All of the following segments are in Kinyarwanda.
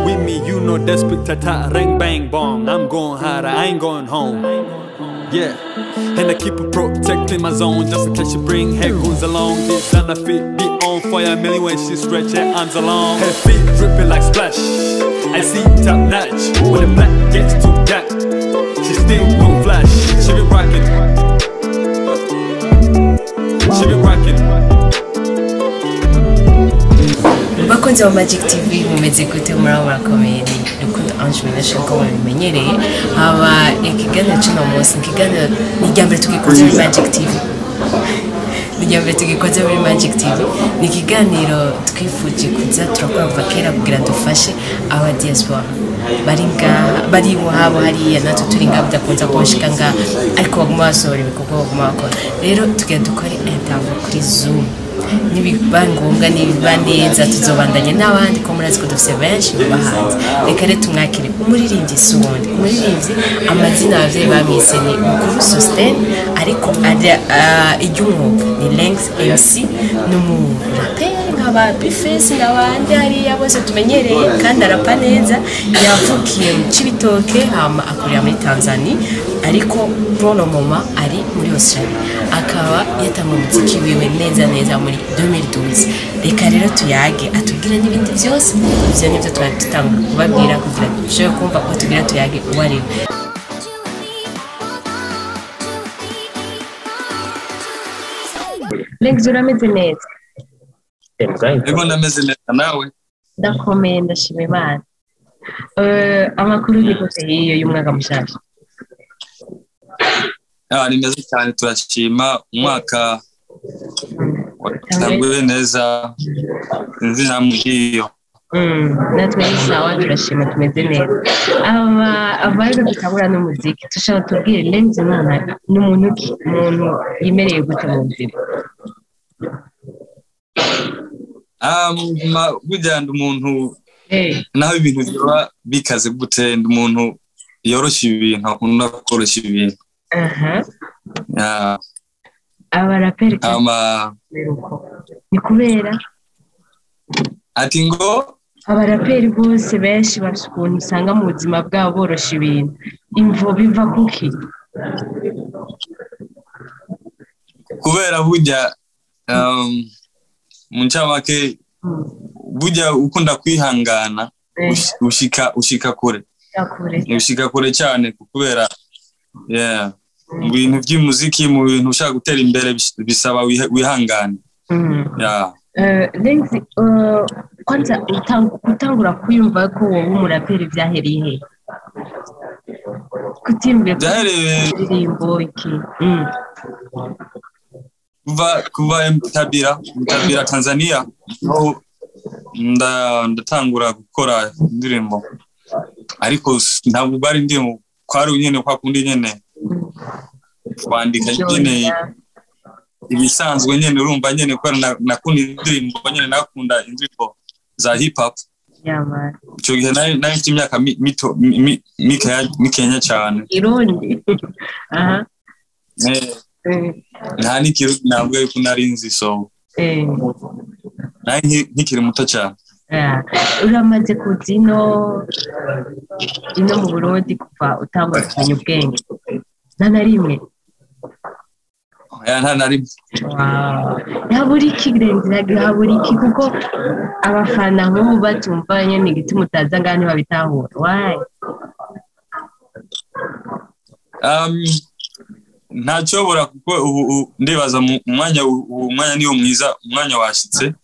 with me, you know desperate tata, ring bang bong. I'm going hard, I ain't going home. Yeah, and I keep protecting my zone just in case she bring her goons along. This and I fit be on fire, Millie when she stretch her arms along. Her feet dripping like splash. I see top notch. When the black gets too dark, she still gon' flash. She be rockin'. She be rockin'. Bakunze wa Magic TV mumeze gute murabura komedi Rukundo Ange Minashaka babimenyereye haba ikiganiro cy'uno munsi ikiganiro ni ryambere tugikoze muri Magic TV muri Magic TV ni ikiganiro twifuje kuza turakora kera kugira dufashe aba diaspora bari wabo hariya natwe turi ngabda kunza kubashika nga ariko baguma basohora ibikorwa baguma bakora rero tugenda dukora interview kuri Zoom nibiba ngombwa nibiba neza tuzobandanya n'abandi ko murazi ko dufite benshi bahanze reka rero tumwakire umuririmbyi Suwondi umuririmbyi amazina y'abavyeyi bamise ni Mukuru Sustain ariko iry'umwuga ni Lengs MC n'umuraperi nk'aba Bifes n'abandi hariya bose tumenyereye kandi arapa neza yavukiye mu Cibitoke hama akorera muri Tanzania ariko prono mama ari muri Australia akaba yatanga umuziki wiwe neza muri 2012 reka rero tuyage atubwira n'ibindi byose ivyo nivyo twatanga kubabwira kugira cyo kumva ko tugira tuyage uwari Lengs urameze neza Ego ndameze neza nawe ndakomeye ndashima Imana amakuru y'igose hiyo y'umwaka mushasha ni meza cyane turashima umwaka watanguye neza nzina muhiyo natwe sawa turashima tumeze neza abaje dukabura n'umuziki tushaka tubwire Lengs n'umuntu yimereye gute mu buzima bujyanda umuntu naho ibintu biba bikaze gute umuntu yoroshye ibintu akunda koroshya ibintu abaraperi ni kubera ati ngo abaraperi bose benshi bafite ukuntu usanga mu buzima bwabo boroshya ibintu imvo biva kuki kubera bujya mu ncamake bujya ukunda kwihangana ushika kure cyane kubera mu bintu by'umuziki mu bintu ushaka gutera imbere bisaba wihangane Lengs kwanza utangura kwiyumva ko wowe umuraperi byahereye he kutimbye indirimbo iki kuva Tabira Tanzania aho ndatangura gukora indirimbo ariko ntabwo bari ndimo kwari nyene kwa kundi nyene kwandika nyene ibisanzwe nyene urumva nyene ko nakunda indirimbo nyene nakunda indirimbo za hip hop cyo gihe nayo imyaka mito mikenya cyane irondi nta nikiro ntabwo yuko narinzi so nkikiri muto cyane uramaze kuzino mu Burundi kuva utangwa kumenya ubwenge nta na rimwe habura iki kuko abafana nk'ubu batumva nyine igiti mutaza ngaho ntibabitahura wayi ntacobora kuko ubu ndibaza umwanya niwo mwiza umwanya washitse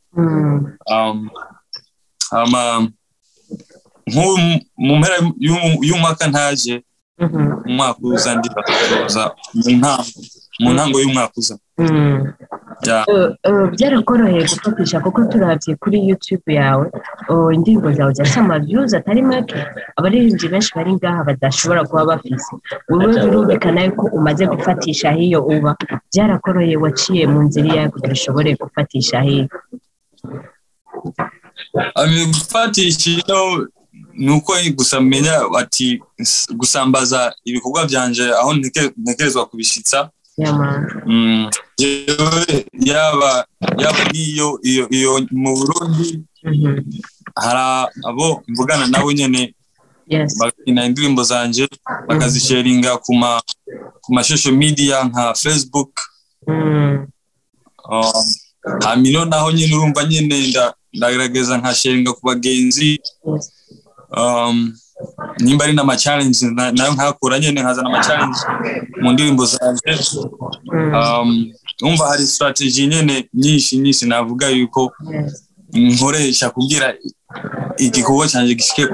mu mpera y'umwaka ntaje umwaka uza ndibaza mu ntango y'umwaka uza byarakoroheye gufatisha kuko turabye kuri YouTube yawe indirimbo zawe zasama views atari make abaririmbyi benshi bari ngaha badashobora kuba bafise wowe birumvikana yuko umaze gufatisha hiyo uba byarakoroheye waciye mu nzira yawe kugira ushobore gufatisha hiyo gufatisha nuko gusamenya ati gusambaza ibikorwa byanje aho ntekerezwa kubishitsa yaba niyo mu Burundi hari abo mvugana nabo nyene bakina indirimbo zanje bakazisharinga kuma social media nka Facebook hamino naho nyene urumva nyene ndagerageza nka sharinga ku bagenzi nimba ari na challenge nayo nkakora nyene nkazana ama challenge mu ndirimbo zanje umva hari strategy nyene nyinshi navuga yuko nkoresha kugira igikorwa cyanje gishike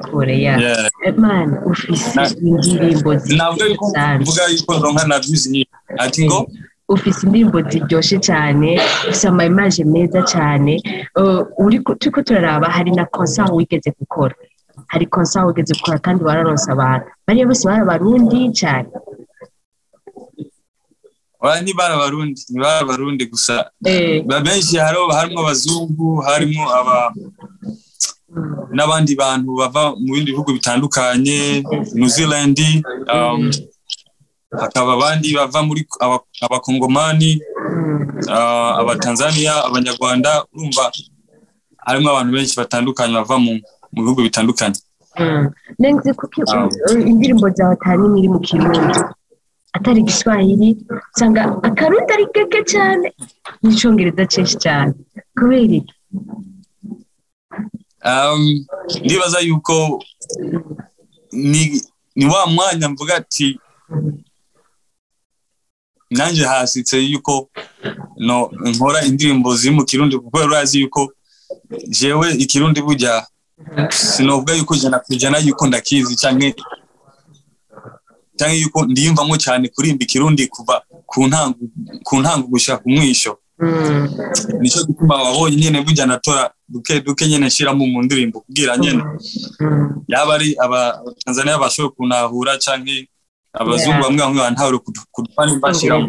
kure ya man ufise indirimbo navuga yuko ndonka na views nyinshi ati ngo ufise indirimbo ziryoshe cyane ufise ama image meza cyane turiko turaraba hari na concert wigeze gukora hari concert wigeze gukora kandi wararonsa abantu bari bose barabarundi cyane ni barabarundi gusa benshi harimo abazungu harimo n'abandi bantu bava mu bindi bihugu bitandukanye New Zealand hakaba abandi bava muri abakongomani abatanzania abanyarwanda urumva harimo abantu benshi batandukanye bava mu bihugu bitandukanye nenze kuki indirimbo zawe tani iri mu Kirundi atari Giswahili sanga akarundi ari gake cyane n'icyongereza cyinshi cyane kubera iki ndibaza yuko ni wa mwanya mvuga ati nanje hasitse yuko no nkora indirimbo ziri mu Kirundi kuko urazi yuko jewe ikirundi bujya sinovuga yuko jana yuko ndakizi cyane yuko ndiyumvamo cyane kurimba ikirundi kuva ku ntango gushaka kumwisho nico gituma wabonye nyene bujya natora duke nyene nshiramo mu ndirimbo kugira nyene yaba ari Tanzania bashoboye kunahura canke abazungu bamwe bantahura kudufana imbashiramo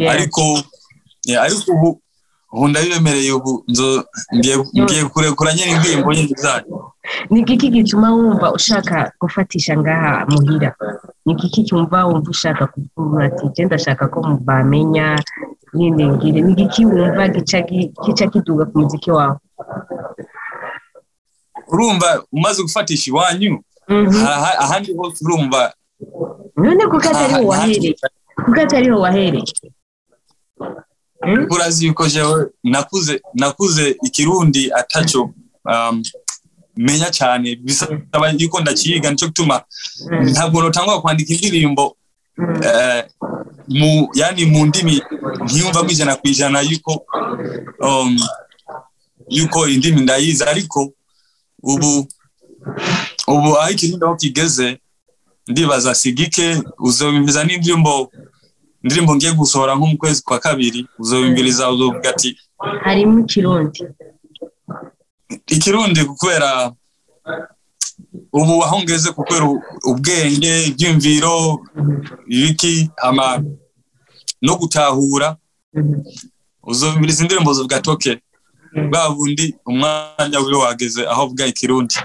ariko ubu ndabibemereye ubu ngiye kurekura nyene indirimbo nyene zayo ni iki gituma wumva ushaka gufatisha ngaha muhira ni iki cyumva wumva ushaka kuvuga ati je ndashaka ko mubamenya nyine ngire ni iki wumva gica kiduga ku muziki wawe urumva umaze gufatisha iwanyu ahandi hose urumva none kuko atariho wahereye urazi yuko jewe nakuze ikirundi ataco menya cyane bisaba yuko ndakiga nico gituma ntabwo notangwa kwandika indirimbo mu ndimi ntiyumva kwijana kwijana yuko indimi ndayiza ariko ubu aho ikirundi aho kigeze ndibaza sigike uzobimviza n'indirimbo ngiye gusohora nko mu kwezi kwa kabiri uzobimbiriza uzovuga ati harimo ikirundi kubera ubu aho ngeze kubera ubwenge ibyumviro ibiki no gutahura uzobimbiriza indirimbo zo gatoke babundi umwanya wiwe wageze aho vuga ikirundi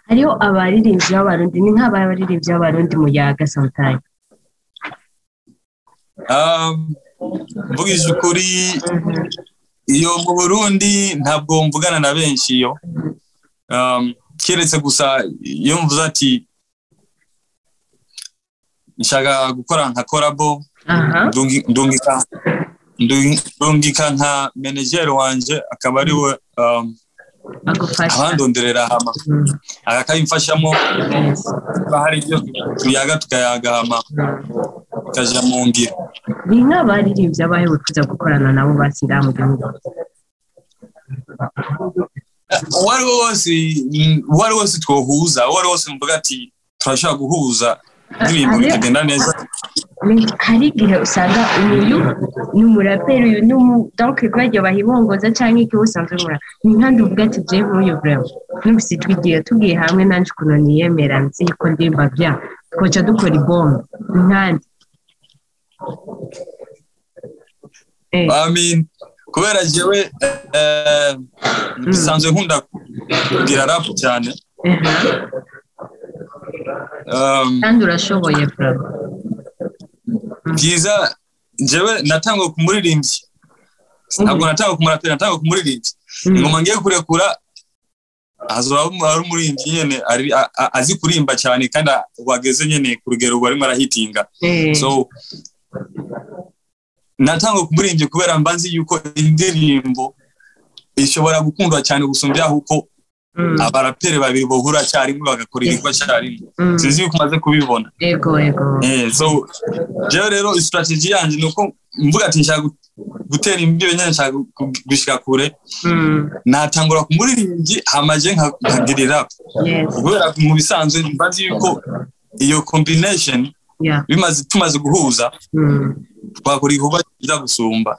hariho abaririmbyi b'abarundi ni nk'abaririmbyi b'abarundi mu yaga sometimes mvugije ukuri iyo mu Burundi ntabwo mvugana na benshi iyo keretse gusa iyo mvuze ati nshaka gukora nka collabo ndungika nka manager wanje akaba ari we abandonderera hama akayimfashamo bahari ibyo tuyaga tukayaga hama kaja mu ngiro ni nk'abaririmbyi abahewe kuza gukorana nabo basinda mu gihugu wari wose twohuza wari wose mvuga ati turashaka guhuza indirimbo bikagenda neza hari igihe usanga uyu n'umuraperi uyu donc bajya bahibongoza cyangwa iki usanzwe mura ni nkandi uvuga ati je uyu bravo n'ubisi tugiye hamwe nanje kuno niyemera nzi ko ndimba bya twoca dukora ibombe nkandi kubera jewe bisanzwe nkunda kugira rap cyane kandi urashoboye bravo byiza jewe natangwa kumuririmbyi ntabwo natangwa kumurapera natangwa kumuririmbyi ingoma ngiye kurekura azoba ari umuririmbyi nyene azi kurimba cyane kandi wageze nyene ku rugero barimo arahitinga so natanga kumuririmbyi kubera mbanzi yuko indirimbo ishobora gukundwa cyane gusumbya uko abarapere babiri bohura cyari bagakora igwa cyari sinzi yuko maze kubibona yego so je rero strategy yanje nuko mvuga ati nshaka gutera imbere nyene nshaka gushika kure natangura kumuririmbyi hamaje nkagirira kubera mu bisanzwe mbanzi yuko iyo combination tumaze guhuza twakora igwa cyiza gusumba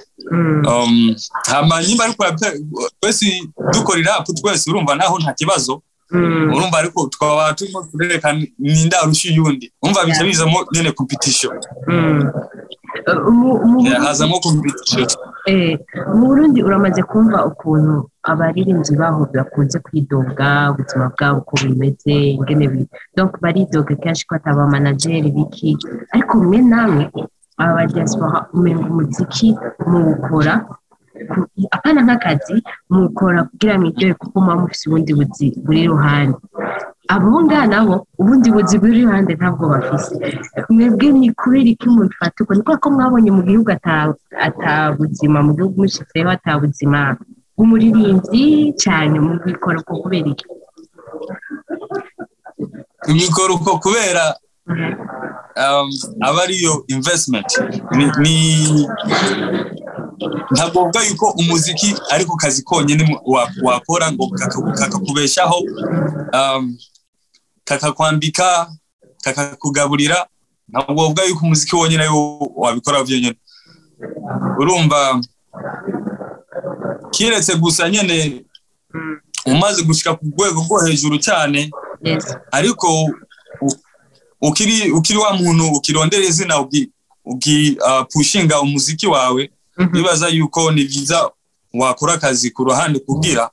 hamanyimba ariko twese dukorera rap twese urumva naho nta kibazo urumva ariko twaba turimo kureka nindarusha yundi umva bica bizamo nyene competition hazamo competition mu Burundi uramaze kumva ukuntu abaririmbyi baho bakunze kwidoga ubuzima bwabo uko bimeze ingene donc baridoga kenshi ko ataba manager biki ariko mwe namwe aba diaspora umenga umuziki mukora apana nk'akazi mukora kugira mwiryohe kuko mufise ubundi buzi buri ruhande abo ngana ubundi buzi buri ruhande ntabwo bafise mwebwe ni kubera iki mufata uko niko ko mwabonye mu gihugu atabuzima mu gihugu mushitseho atabuzima bw'umuririmbyi cyane mu bikora uko kubera iki bikora uko kubera abariyo investment ni ntabwo bwa yuko umuziki ariko kazi konyene wakora ngo kakakubeshaho kakakwambika kakakugaburira ntabwo bwa yuko umuziki wonyene ayo wabikora byonyene urumva kiretse gusa nyene umaze gushika ku rwego rwo hejuru cyane ariko ukiri wa muntu ukirondera izina pushinga umuziki wawe bibaza yuko ni byiza wakora akazi ku ruhande kugira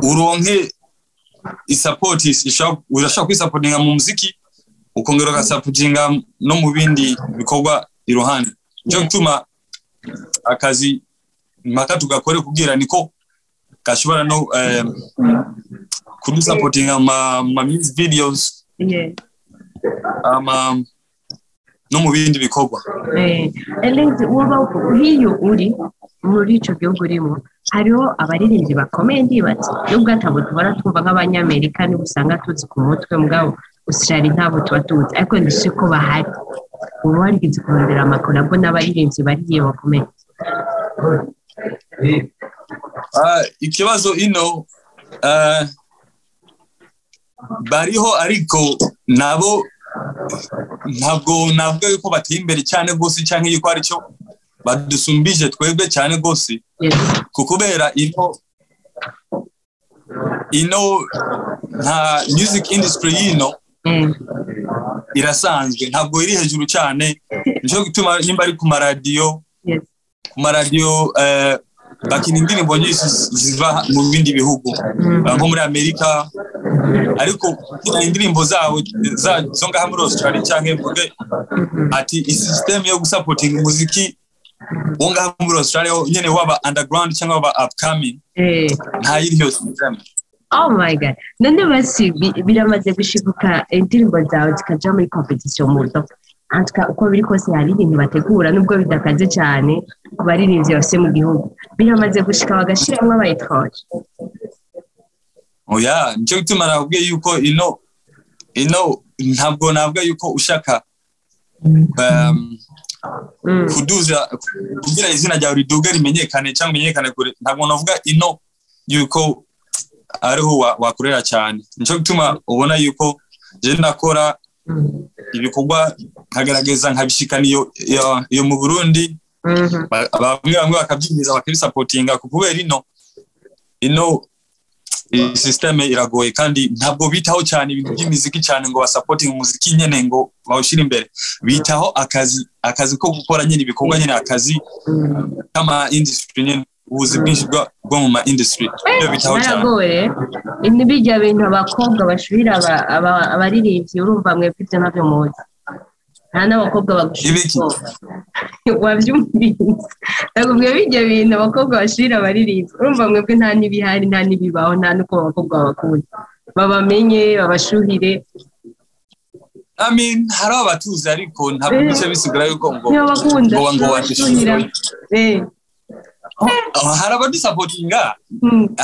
uronke support urashaka kwisupportinga mu muziki ukongera ugasupportinga no mu bindi bikorwa iruhande cyo gutuma akazi maka tugakore kugira niko gashobora no kudusupportinga ma music videos no mu bindi bikorwa Elenzi uba hiyo uri muri ico gihugu urimo hariho abaririmbyi bakomeye ndibatse nubwo atabo tubara twumva nk'abanyamerika ni usanga tuzi ku mutwe mugabo Australia ntabo tuba tuzi ariko ndishe ko bahari ubu warigeze kurondera amakolabo n'abaririmbyi bariye bakomeye ikibazo ino bariho ariko nabo ntabwo yuko bateye imbere cyane gose cyangwa yuko ari cyo badusumbije twebwe cyane gose kukubera ino nta music industry yino irasanzwe ntabwo iri hejuru cyane nico gituma nimba ari ku maradiyo bakina indirimbo nyinshi ziva mu bindi bihugu nko muri Amerika ariko indirimbo zabo zo ngaha muri Australia cyangwa mvuge ati system yo gusupporting umuziki wo ngaha muri Australia nyene waba underground cyangwa waba upcoming nta yiri yose system. Oh my god none basi biramaze gushiguka indirimbo zawe zikaja muri competition mu rugo antuka uko biri kose hari ibintu bategura nubwo bidakaze cyane kubaririmbyi bose mu gihugu biramaze gushika bagashiramwe abayitwaje oya nico gituma nakubwiye yuko ino ntabwo navuga yuko ushaka kuduza kugira izina ryawe riduga rimenyekane cyangwa menyekane kure ntabwo navuga ino yuko ariho wakorera cyane nico gituma ubona yuko je nakora ibikorwa nkagaragaza nkabishikana iyo mu Burundi bamwe bakabyinjiza bakabisupportinga kubera ino system iragoye kandi ntabwo bitaho cyane ibintu by'imiziki cyane ngo basupporting umuziki nyene ngo bawushira imbere bitaho akazi ko gukora nyene ibikorwa nyene akazi kama industry nyene ubuzi bwinshi bwo mu ma industry byo bitaho cyane baragoye n'ibijya bintu abakobwa bashubira abaririmbyi urumva mwebwe ibyo nabyo muzi nta n'abakobwa bagushyira wabyumvise ndakubwiye bijya bintu abakobwa bashira abaririmba urumva mwebwe nta n'ibihari nta n'ibibaho nta n'uko abakobwa babakunda babamenye babashuhire hari abatuzi ariko ntabwo bice bisigura yuko ngo washuhira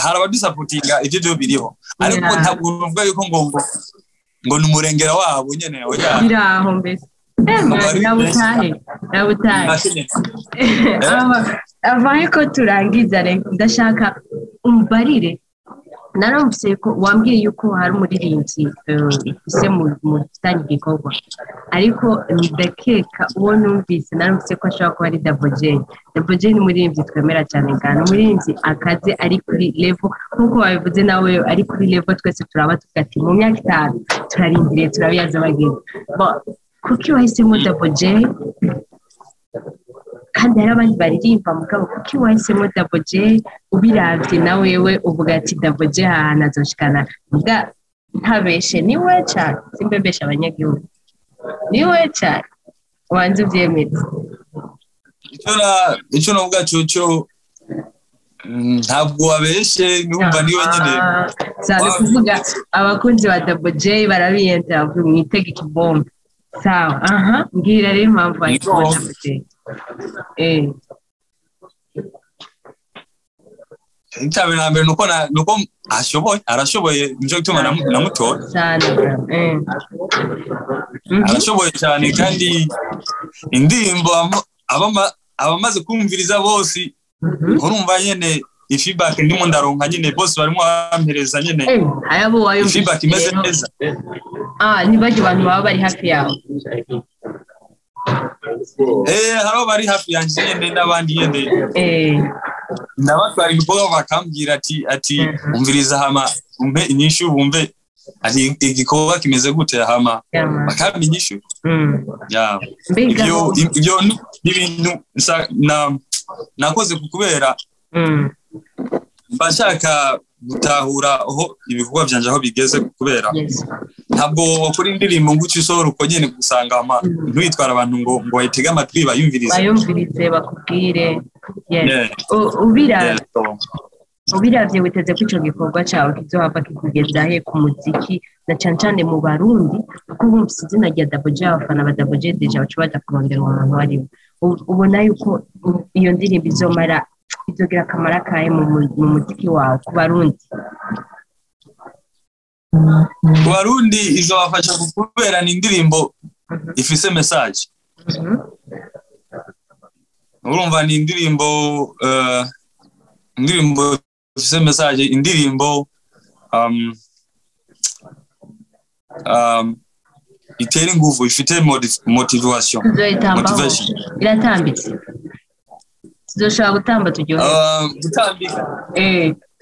hari abadusapotinga ibyo byo biriho ariko ntabwo numva yuko ngo ni umurengera wabo nyene biraho mbese nabutahe avaye ko turangiza ndashaka umbarire naramvise ko wambwiye yuko hari umuririmbyi ise mu gitanga igikorwa ariko ndakeka uwo numvise naramvise ko ashobora kuba ari Double J ni umuririmbyi twemera cyane kandi umuririmbyi akaze ari kuri level nk'uko wabivuze nawe ari kuri level twese turaba tugati mu myaka 5 turarindiriye turabiyaza bageze kuki wahisemo Double J kandi hari abandi baririmba mugabo kuki wahisemo Double J ubiravye nawe wewe uvuga ati Double J ahantu azoshikana mbwa ntabeshe niwe cyane simbebesha abanyagihugu niwe cyane wanze uvyemeze icyo navuga cyo ntabwo wabeshe numva niwe nyine cyane kuvuga abakunzi ba Double J barabiyenta mwitega ikibombe sawa mbwira rero impamvu ayikora Double J icyabe na mbere nuko arashoboye nico gituma namutora cyane arashoboye cyane kandi indirimbo abamaze kumviriza bose urumva nyene feedback ndimo ndaronka nyene bose barimo bampereza nyene ayabo wayo feedback imeze neza nibaje abantu baba bari hafi yawe haro bari hafi yanje nyene n'abandi nyene ndabatwara ibikorwa bakambwira ati umviriza hama umpe inyishu bumve ati igikorwa kimeze gute hama bakampa inyishu ibyo n'ibintu nakoze kukubera mbashaka gutahura aho ibikorwa byanje aho bigeze kubera ntabwo wakora indirimbo nguci isohora uko nyene gusanga ntwitwara abantu ngo bayitege amatwi bayumvirize bakubwire ubiravye witeze ko ico gikorwa cawe kizohava kikugeza he ku muziki na cane mu Barundi kuko bumvise izina rya Double J abafana ba Double J deja baca badakurondera umuntu wari ubona yuko iyo ndirimbo izogira akamaro kahe mu muziki wawe ku Barundi ku Barundi izobafasha kubera ni indirimbo ifise message urumva ni indirimbo ifise message indirimbo itera ingufu ifite motivation iratambitse tuzoshaka gutamba turyohe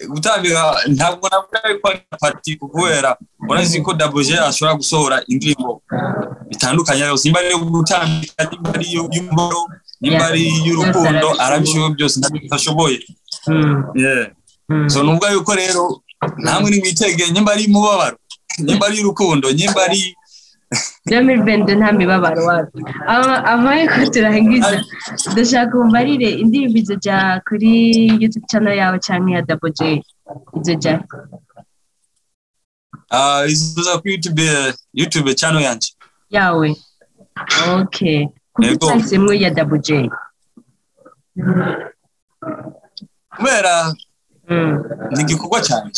gutambika ntabwo navuga ko ari party kubera urazi ko Double J ashobora gusohora indirimbo bitandukanye yose nimba ari gutambika nimba ari y'umuro nimba ari y'urukundo arabishoboye byose ntabashoboye so nuvuga yuko rero namwe nimwitege nimba ari mubabaro nimba ari urukundo nimba ari 2022 nta mibabaro wapi avaye ko turangiza ndashaka umbarire indirimbo izoja kuri YouTube channel yawe cyangwa ya Double J izoja izoja kuri YouTube channel yanje yawe okay kuko ya Double J kubera ni igikorwa cyane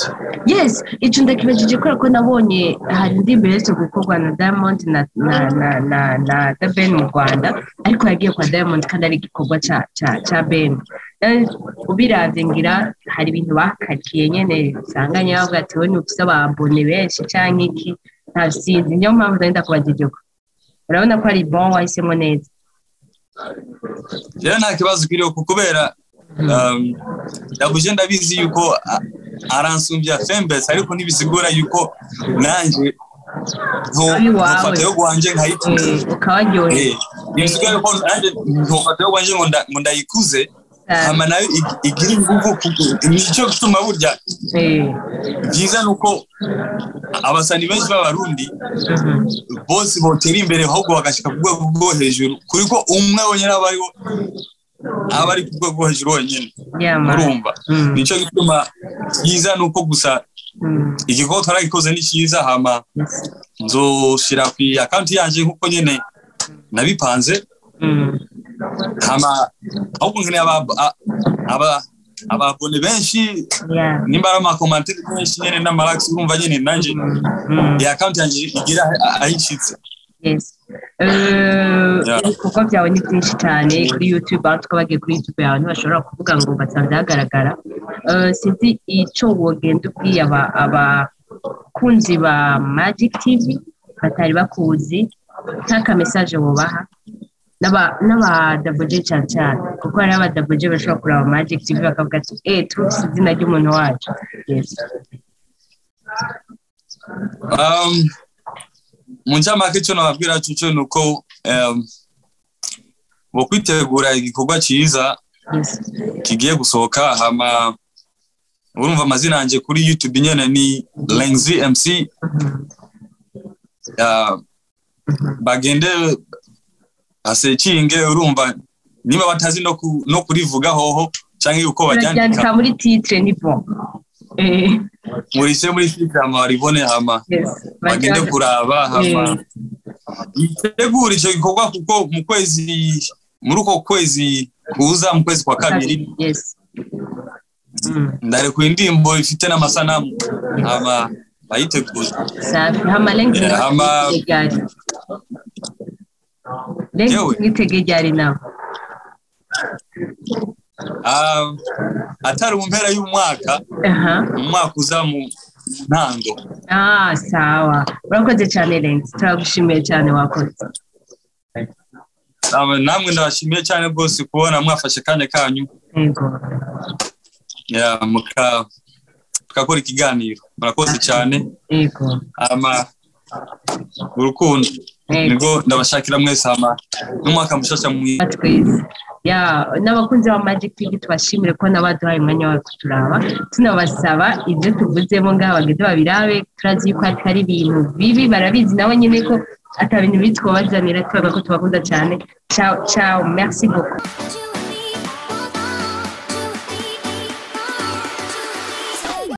yes icyo ndakibajije ko nabonye hari indirimbo yose gukorwa na Diamond na The Ben mu Rwanda ariko yagiye kwa Diamond kandi ari igikorwa cha Ben ubiravye ngira hari ibintu bakatiye nyene sanganya bavuga ati we ufise abambone benshi canke iki ntasinzi niyo mpamvu ndenda kubajije ko urabona ko ari bon wahisemo neza nta kibazo kiriho kubera Double J ndabizi yuko aransumbya Fembes ariko nibisigura yuko nanje ntofata yo gwanje nkayituze ukawaryohe nibisigura yuko nanje ntofata yo gwanje ngo ndayikuze hama nayo igira inguvu nico gituma burya byiza nuko abasani benshi b'abarundi bose botera imbere ahubwo bagashika ku rwego rwo hejuru kuriko umwe wonyene abari ku rwego rwo hejuru wonyene urumva nico gituma byiza nuko gusa igikorwa twaragikoze ni cyiza hama nzoshira ku account yanje nkuko nyene nabipanze hama ahubwo ngene ababone benshi nimba ari amakomantere benshi nyene n'amalakes urumva nyene nanje ya account yanje igira ayishitse ibikorwa byawe ni byinshi cyane kuri YouTube aho twabagiye kuri YouTube yawe ntibashobora kuvuga ngo basanze hagaragara sinzi icyo wogenda ubwiye abakunzi ba Magic TV batari bakuzi taka message wobaha n'aba Double J cyane kuko hari aba Double J bashobora kuraba Magic TV bakavuga ati tuzi izina ry'umuntu wacu Munjamake cyo nababwira cyo nuko bo kwitegura igikorwa cyiza kigiye gusohoka hama urumva amazina yanje kuri YouTube nyene ni Lengzi MC bagende asekinge urumva niba batazi no kurivuga hoho canke uko bajyandika muri titre ni bon muri titre amaribone hama bagende kuraba hama itegura icyo gikorwa kuko muri uko kwezi kuza mu kwezi kwa kabiri ndare ku indimbo ifite n'amasanamu hama bayitegura safi hama Lengzi nitegejari nawe atari mu mpera y'umwaka umwaka uza mu ntango sawa urakoze cyane Lengzi turagushimiye cyane wakoze namwe ndabashimiye cyane rwose kubona mwafashe kanya kanyu tukakora ikiganiro murakoze cyane urukundo nigo ndabashakira mwese hama n'umwaka mushasha mwiza n'abakunzi ba Magic TV tubashimire ko nabaduhaye umwanya wo kuturaba tunabasaba ibyo tuvuzemo ngaha bageze babirabe turazi yuko atari ibintu bibi barabizi nawe nyine ko atabintu bitwo bazanira twaga ko tubakunda cyane ciao merci beaucoup